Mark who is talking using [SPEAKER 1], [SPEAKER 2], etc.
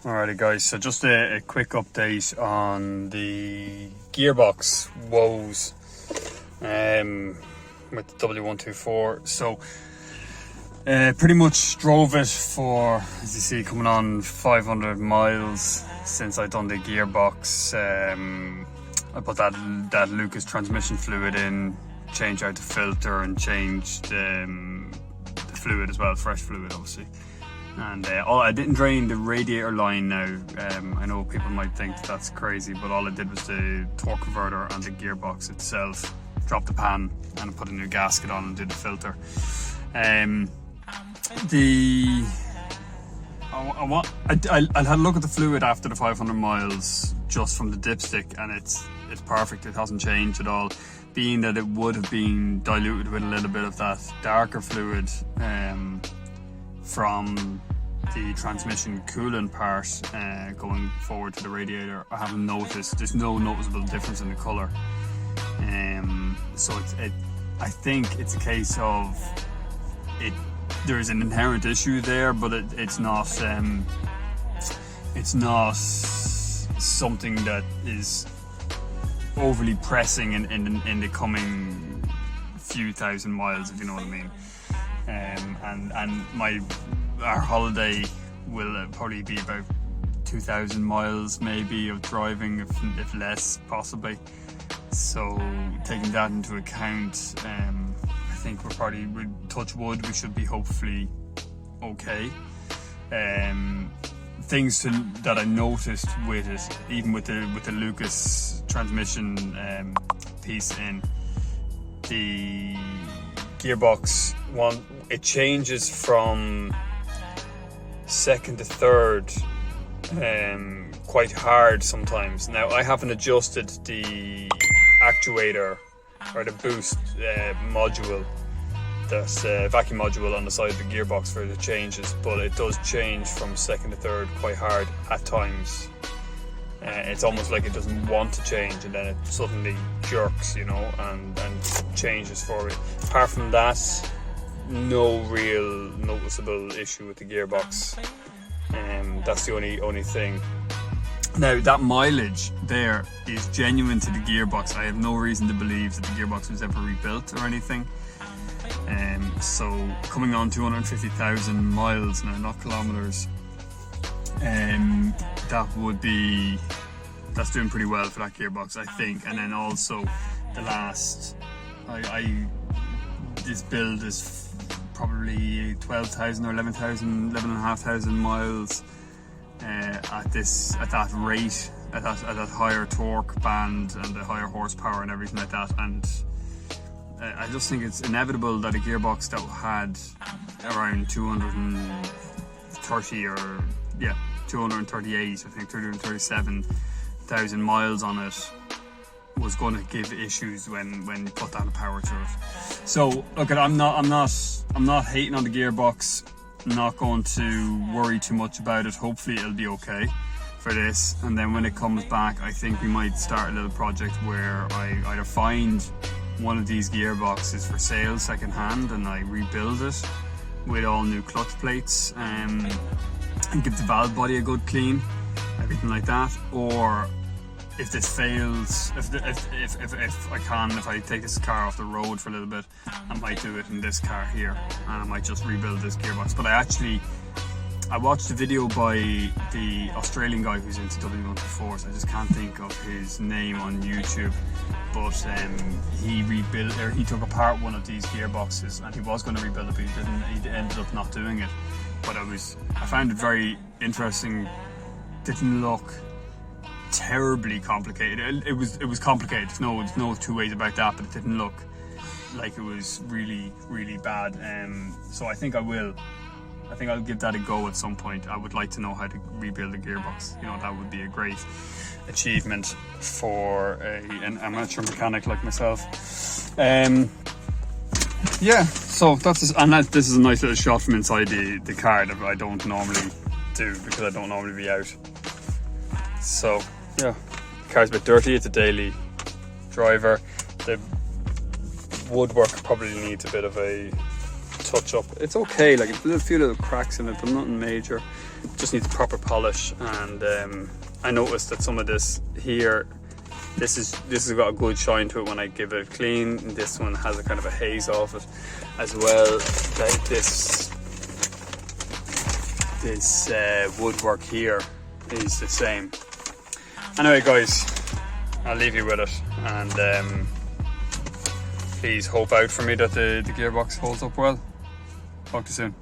[SPEAKER 1] Alrighty guys, so just a quick update on the gearbox woes with the W124. So pretty much drove it for, as you see, coming on 500 miles since I've done the gearbox. I put that Lucas transmission fluid in, changed out the filter and changed the fluid as well, fresh fluid obviously. And I didn't drain the radiator line now. I know people might think that's crazy, but all I did was the torque converter and the gearbox itself. Dropped the pan and put a new gasket on and did the filter. I had a look at the fluid after the 500 miles just from the dipstick, and it's perfect. It hasn't changed at all, being that it would have been diluted with a little bit of that darker fluid from the transmission coolant part going forward to the radiator. I haven't noticed, there's no noticeable difference in the colour. So I think it's a case of there's an inherent issue there, but it's not something that is overly pressing in the coming few thousand miles, if you know what I mean. And our holiday will probably be about 2,000 miles maybe of driving, if less possibly. So taking that into account, I think we're probably, touch wood, we should be hopefully okay. Things that I noticed with it, even with the Lucas transmission piece in the gearbox one, it changes from second to third quite hard sometimes. Now I haven't adjusted the actuator or the boost module, that's vacuum module on the side of the gearbox for the changes, but it does change from second to third quite hard at times. It's almost like it doesn't want to change, and then it suddenly jerks, you know, and changes for it. Apart from that, no real noticeable issue with the gearbox. That's the only thing. Now that mileage there is genuine to the gearbox. I have no reason to believe that the gearbox was ever rebuilt or anything. So coming on 250,000 miles now, not kilometers, that's doing pretty well for that gearbox, I think. And then also the last, this build is probably 12,000 or 11,500 miles at that rate, at that higher torque band and the higher horsepower and everything like that. And I just think it's inevitable that a gearbox that had around 238, I think 237,000 miles on it was going to give issues when you put that power to it. So look, I'm not hating on the gearbox. I'm not going to worry too much about it. Hopefully it'll be okay for this, and then when it comes back, I think we might start a little project where I either find one of these gearboxes for sale second hand and I rebuild it with all new clutch plates and give the valve body a good clean, everything like that. Or if this fails, if I take this car off the road for a little bit, I might do it in this car here, and I might just rebuild this gearbox. But I watched a video by the Australian guy who's into W124s. I just can't think of his name on YouTube, but he took apart one of these gearboxes, and he was going to rebuild it, but he ended up not doing it. But I found it very interesting. Didn't look terribly complicated. It was complicated. There's no two ways about that, but it didn't look like it was really, really bad. So I think I'll give that a go at some point. I would like to know how to rebuild a gearbox. You know, that would be a great achievement for an amateur mechanic like myself. Yeah, so this is a nice little shot from inside the car that I don't normally do because I don't normally be out. So yeah, the car's a bit dirty. It's a daily driver. The woodwork probably needs a bit of a touch up. It's okay, like a few little cracks in it, but nothing major. Just needs proper polish. And I noticed that some of this here, this has got a good shine to it when I give it a clean, and this one has a kind of a haze off it as well. Like this woodwork here is the same. Anyway guys, I'll leave you with it, and please hope out for me that the gearbox holds up well. Talk to you soon.